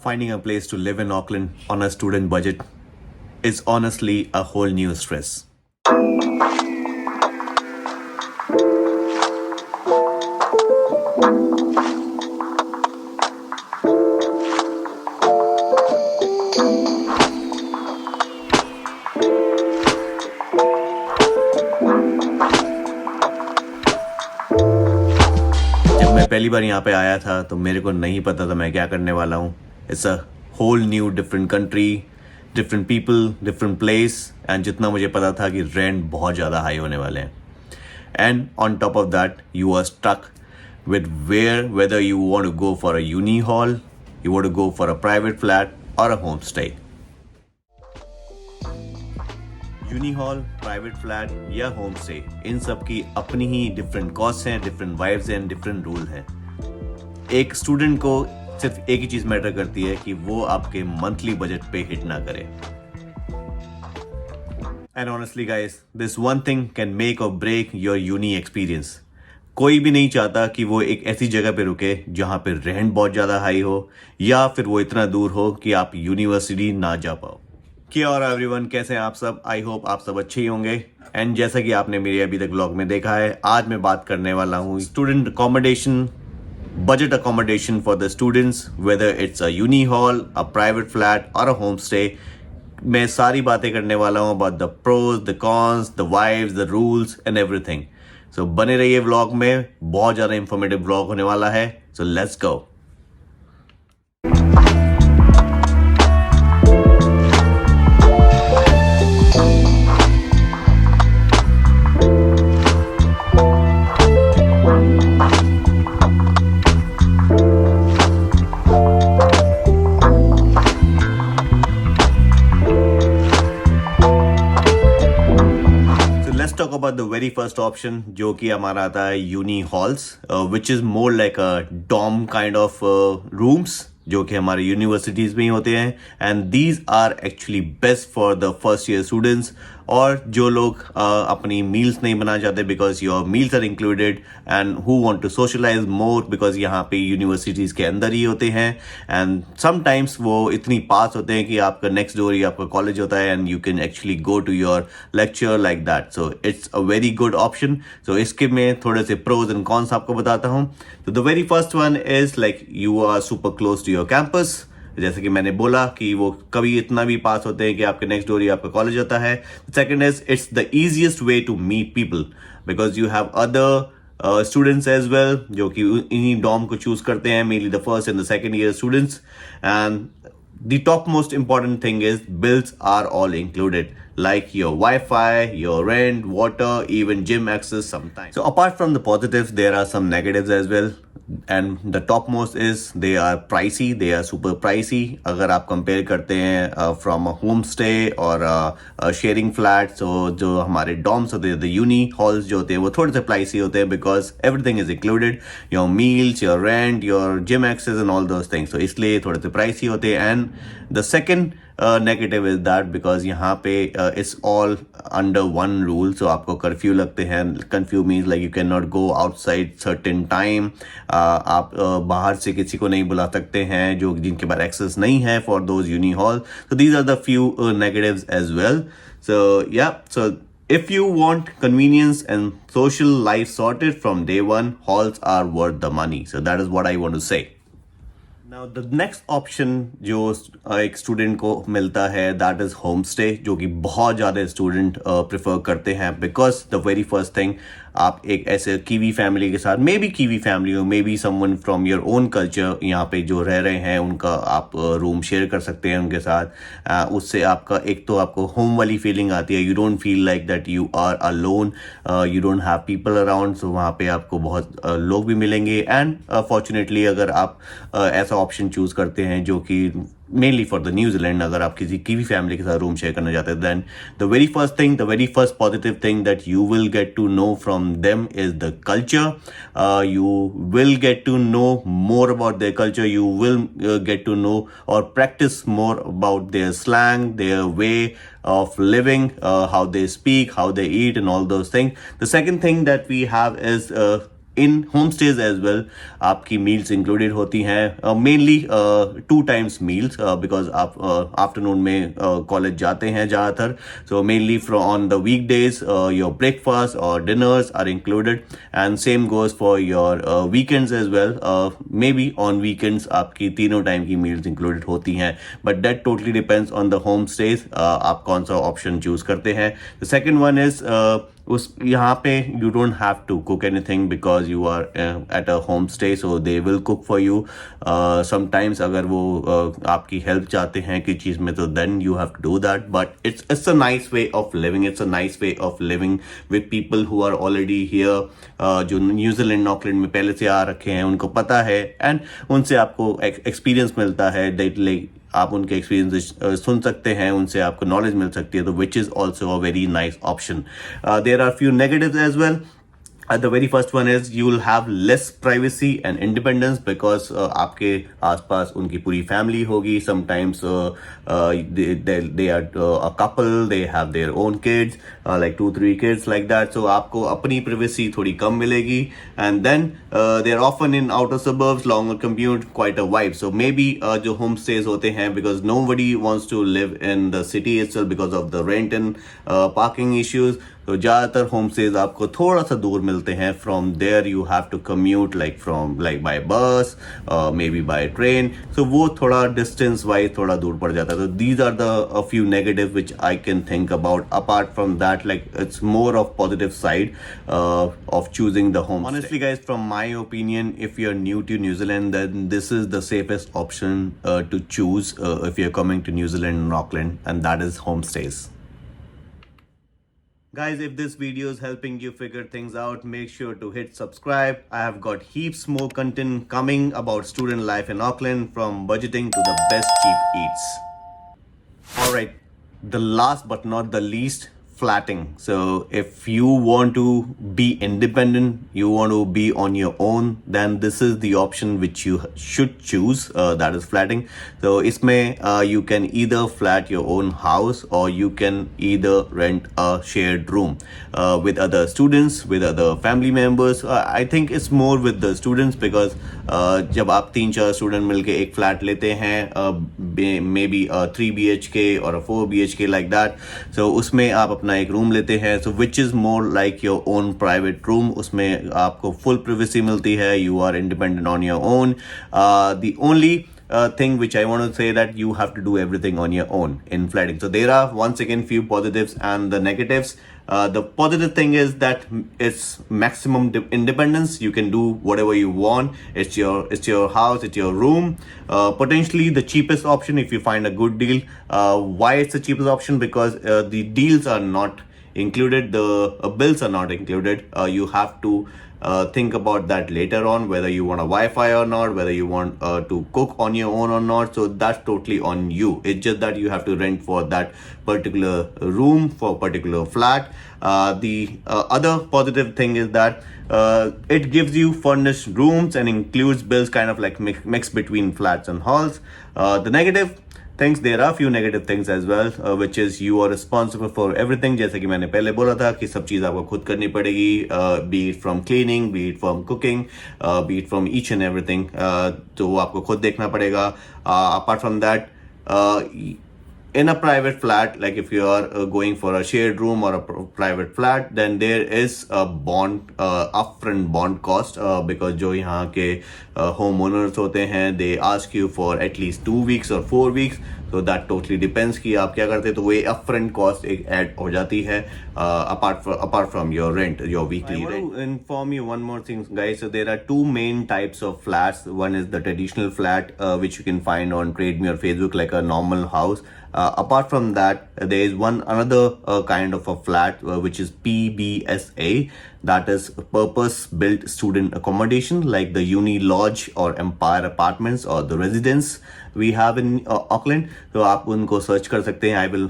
Finding a place to live in Auckland on a student budget is honestly a whole new stress. जब मैं पहली बार यहाँ पे आया था तो मेरे को नहीं पता था मैं क्या करने वाला हूँ. It's a whole new different country, different people, different place. And जितना मुझे पता था कि रेंट बहुत ज़्यादा हाई होने वाले हैं. And on top of that you are stuck with whether you want to go for a uni hall, you want to go for a private flat or a homestay. Uni hall, private flat या homestay, इन सब की अपनी ही different cost हैं, different vibes हैं, different rule हैं. एक स्टूडेंट को सिर्फ एक ही चीज मैटर करती है कि वो आपके मंथली बजट पे हिट ना करे. And honestly guys, this one thing can make और ब्रेक योर यूनी एक्सपीरियंस. कोई भी नहीं चाहता कि वो एक ऐसी जगह पे रुके जहां पे रेंट बहुत ज्यादा हाई हो या फिर वो इतना दूर हो कि आप यूनिवर्सिटी ना जा पाओ. क्या और एवरीवन, कैसे हैं आप सब? आई होप आप सब अच्छे ही होंगे. एंड जैसा कि आपने मेरे अभी तक व्लॉग में देखा है, आज मैं बात करने वाला हूँ student accommodation, budget accommodation for the students, whether it's a uni hall, a private flat और अ होम स्टे. मैं सारी बातें करने वाला हूँ about the pros, the cons, the vibes, the rules and everything. So बने रहिए व्लॉग में, बहुत ज़्यादा इंफॉर्मेटिव व्लॉग होने वाला है. So let's go. Talk about the very first option, जो कि हमारा आता है uni halls, which is more like a dorm kind of rooms, जो कि हमारे यूनिवर्सिटीज में ही होते हैं. And these are actually best for the first year students, और जो लोग अपनी मील्स नहीं बनाना चाहते because your meals are included, and who want to socialise more because यहाँ पे यूनिवर्सिटीज के अंदर ही होते हैं. एंड समटाइम्स वो इतनी पास होते हैं कि आपका नेक्स्ट डोर ही आपका कॉलेज होता है and you can actually go to your lecture like that. So it's a very good option. So इसके मैं थोड़े से प्रोज एंड कॉन्स आपको बताता हूँ. तो the very first one is like you are super close to your campus. जैसे कि मैंने बोला कि वो कभी इतना भी पास होते हैं कि आपके नेक्स्ट डोर ही आपका कॉलेज होता है. Second is it's the easiest way to meet people because you have other students as well जो कि इन्हीं डॉर्म को चूज करते हैं, mainly the first and the second year students. And the topmost important thing is bills are all included, like your Wi-Fi, your rent, water, even gym access sometimes. So apart from the positives, there are some negatives as well. And the topmost is they are pricey, they are super pricey. अगर आप compare करते हैं from a homestay or a sharing flat, so जो हमारे dorms होते हैं, the uni halls जो होते हैं वो थोड़े से pricey होते हैं because everything is included, your meals, your rent, your gym access and all those things. So इसलिए थोड़े से pricey होते हैं. And the second negative is that because यहाँ पे it's all under one rule. So आपको कर्फ्यू लगते हैं. Curfew means like you can not go outside certain time. आप बाहर से किसी को नहीं बुला सकते हैं जो जिनके पास एक्सेस नहीं है for those uni hall. So these are the few negatives as well. So yeah, so if you want convenience and social life sorted from day one, halls are worth the money. So that is what I want to say. Now the next option जो एक student को मिलता है that is home stay, जो कि बहुत ज़्यादा student prefer करते हैं because the very first thing, आप एक ऐसे कीवी फैमिली के साथ, मे बी कीवी फैमिली हो, may be someone from your own culture यहाँ पे जो रह रहे हैं उनका आप रूम शेयर कर सकते हैं उनके साथ. उससे आपका एक तो आपको होम वाली फीलिंग आती है. You don't feel like that you are alone, you don't have people around. So वहाँ पे आपको बहुत लोग भी मिलेंगे. एंड फॉर्चुनेटली अगर आप ऐसा ऑप्शन चूज करते हैं जो कि mainly for the New Zealand, अगर आप किसी कीवी फैमिली के साथ रूम शेयर करना चाहते हैं, then the very first thing, the very first positive thing that you will get to know from them is the culture. You will get to know more about their culture. You will get to know or practice more about their slang, their way of living, how they speak, how they eat and all those things. The second thing that we have is in home stays as well आपकी meals included होती हैं, mainly 2 times meals, because आप afternoon में college जाते हैं ज़्यादातर. So mainly from on the week days your breakfast और dinners are included, and same goes for your weekends as well. Maybe on weekends आपकी तीनों टाइम की meals included होती हैं, but that totally depends on the home stays. आप कौन सा option choose करते हैं. द सेकेंड वन इज उस यहाँ पे you don't have to cook anything because you are at a home stay, so they will cook for you. Sometimes अगर वो आपकी हेल्प चाहते हैं किसी चीज़ में, तो then you have to do that. But it's a nice way of living. It's a nice way of living with people who are already here, जो न्यूजीलैंड ऑकलैंड में पहले से आ रखे हैं, उनको पता है, एंड उनसे आपको एक्सपीरियंस मिलता है. दैट लाइक आप उनके एक्सपीरियंस सुन सकते हैं, उनसे आपको नॉलेज मिल सकती है, तो which is also a very nice option. There are few negatives as well. The very first one is you will have less privacy and independence because आपके आसपास उनकी पूरी family होगी. Sometimes they are a couple, they have their own kids, like 2-3 kids like that. So आपको अपनी privacy थोड़ी कम मिलेगी. And then they are often in outer suburbs, longer commute, quite a vibe. So maybe जो home stays होते हैं, because nobody wants to live in the city itself because of the rent and parking issues. तो ज़्यादातर home stage आपको थोड़ा सा दूर मिलते हैं. From there you have to commute like by bus, maybe by train. So वो थोड़ा डिस्टेंस वाइज थोड़ा दूर पड़ जाता है. तो these are the few negative which I can think about. Apart from that, like it's more of positive side of choosing the home. Honestly guys, from my opinion, if you're new to New Zealand, then this is the safest option to choose if you're coming to New Zealand and Auckland, and that is homestays. Guys, if this video is helping you figure things out, make sure to hit subscribe. I have got heaps more content coming about student life in Auckland, from budgeting to the best cheap eats. Alright, the last but not the least, flatting. So if you want to be independent, you want to be on your own, then this is the option which you should choose, that is flatting. So isme you can either flat your own house, or you can either rent a shared room with other students, with other family members. I think it's more with the students, because जब आप 3-4 student मिलके एक flat लेते हैं, may be 3 BHK और 4 BHK like that, so उसमें आप अपना एक रूम लेते हैं. So which is more like your own private room. उसमें आपको फुल प्रिवेसी मिलती है. You are independent on your own. The only thing which I want to say, that you have to do everything on your own in flatting. So there are once again few positives and the negatives. The positive thing is that it's maximum independence. You can do whatever you want. It's your house, it's your room. Potentially the cheapest option if you find a good deal. Why it's the cheapest option? Because the deals are not included, the bills are not included. You have to think about that later on, whether you want a Wi-Fi or not, whether you want to cook on your own or not. So that's totally on you. It's just that you have to rent for that particular room, for particular flat. The other positive thing is that it gives you furnished rooms and includes bills, kind of like mix between flats and halls. The negative things, there are few negative things as well, which is you are responsible for everything. जैसे कि मैंने पहले बोला था कि सब चीज़ आपको खुद करनी पड़ेगी, be it from cleaning, be it from cooking, be it from each and everything. तो वो आपको खुद देखना पड़ेगा. Apart from that, in a private flat, like if you are going for a shared room or a private flat, then there is a bond, upfront bond cost, because जो यहाँ के homeowners होते हैं, they ask you for at least 2 weeks or 4 weeks. So that totally depends कि आप क्या करते हैं. तो वो upfront cost एक add हो जाती है, apart from your rent, your weekly rent. I want to inform you one more thing, guys. So there are 2 main types of flats. One is the traditional flat, which you can find on TradeMe or Facebook, like a normal house. Apart from that, there is another kind of a flat, which is PBSA, that is purpose built student accommodation, like the Uni Lodge or Empire Apartments or the residence we have in Auckland. So आप उनको search कर सकते हैं. I will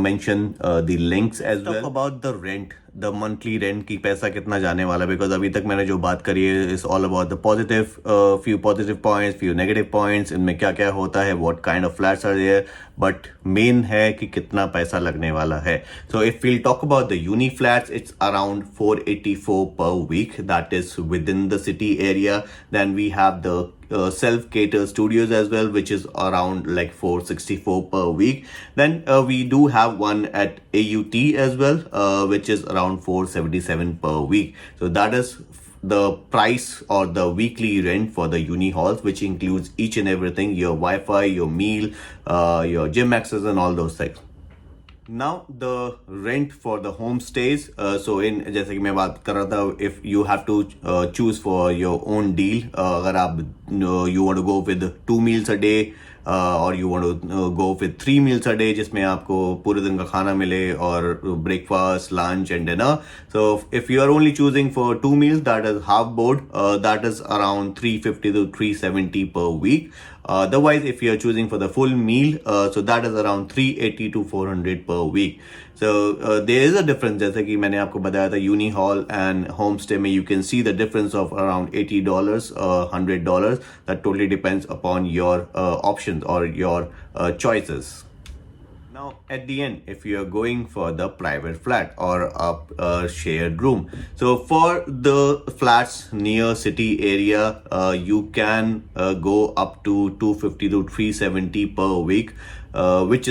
mention the links as well. Talk about the rent. The monthly rent की पैसा कितना जाने वाला, बिकॉज अभी तक मैंने जो बात करी है is all about the positive, few positive points, few negative points, इनमें क्या क्या होता है, what kind of flats are there, but main है कि कितना पैसा लगने वाला है. So if we'll talk about the uni flats, it's around 484 per week, that is within the city area. Then we have the self-cater studios as well, which is around like 464 per week. Then we do have one at AUT as well, which is around 477 per week. So that is the price or the weekly rent for the uni halls, which includes each and everything, your Wi-Fi, your meal, your gym access and all those things. Now the rent for the homestays, so in जैसे कि मैं बात कर रहा था, if you have to choose for your own deal, अगर आप you want to go with 2 meals a day, और you want to go with 3 meals a day, जिसमें आपको पूरे दिन का खाना मिले और breakfast, lunch and dinner. So if you are only choosing for 2 meals, that is half board, that is around 350 to 370 per week. Otherwise, if you are choosing for the full meal, so that is around 380 to 400 per week. So there is a difference. जैसे कि मैंने आपको बताया था, uni hall and homestay में you can see the difference of around $80, $100. That totally depends upon your options or your choices. Now, at the end, if you are going for the private flat or a shared room, so for the flats near city area, you can go up to 250 to 370 per week, which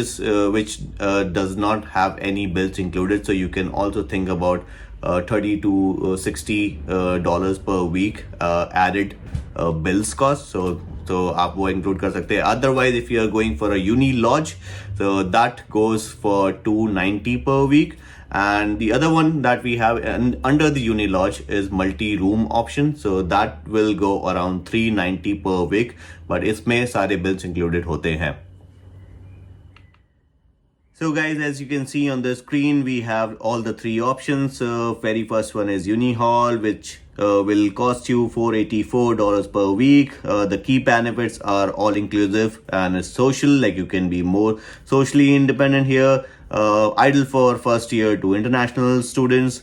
does not have any bills included. So you can also think about 30 to 60 dollars per week added bills cost. So आप वो include कर सकते हैं. Otherwise, if you are going for a uni lodge, so that goes for 290 per week. And the other one that we have under the uni lodge is multi-room option. So that will go around 390 per week. But इसमें सारे bills included होते हैं. So guys, as you can see on the screen, we have all the 3 options. Very first one is uni hall, which will cost you $484 per week. The key benefits are all inclusive and it's social, like you can be more socially independent here. Ideal for first year to international students.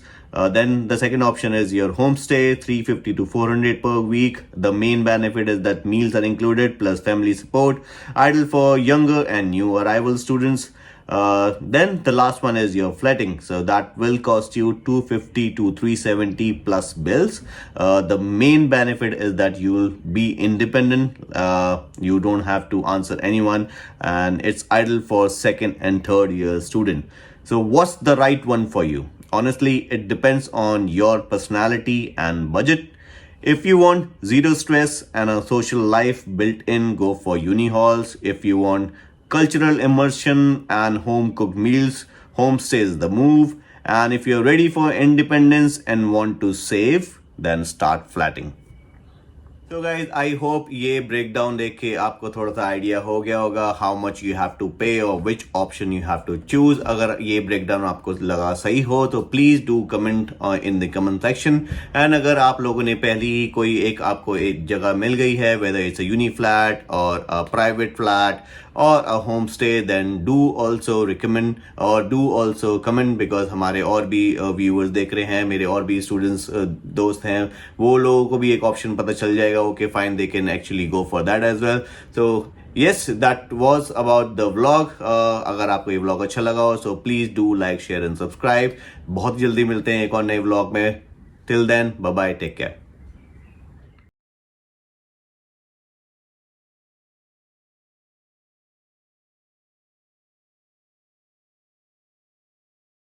Then the second option is your homestay, 350 to 400 per week. The main benefit is that meals are included plus family support. Ideal for younger and new arrival students. Then the last one is your flatting. So that will cost you 250 to 370 plus bills. The main benefit is that you will be independent. You don't have to answer anyone, and it's ideal for second and third year student. So what's the right one for you? Honestly, it depends on your personality and budget. If you want zero stress and a social life built in, go for uni halls. If you want cultural immersion and home cooked meals, homestay is the move. And if you're ready for independence and want to save, then start flatting. So guys, I hope ये breakdown देख के आपको थोड़ा सा idea हो गया होगा how much you have to pay or which option you have to choose. अगर ये breakdown आपको लगा सही हो तो please do comment in the comment section. And अगर आप लोगों ने पहले ही कोई आपको एक जगह मिल गई है, whether it's a uni flat or a private flat or a homestay, then do also recommend or do also comment, because हमारे और भी viewers देख रहे हैं, मेरे और भी students दोस्त हैं, वो लोगों को भी एक option पता चल जाएगा. Okay, fine, they can actually go for that as well. So yes, that was about the vlog. अगर आपको ये vlog अच्छा लगा हो, so please do like, share and subscribe. बहुत जल्दी मिलते हैं एक और नए vlog में. Till then, bye bye, take care.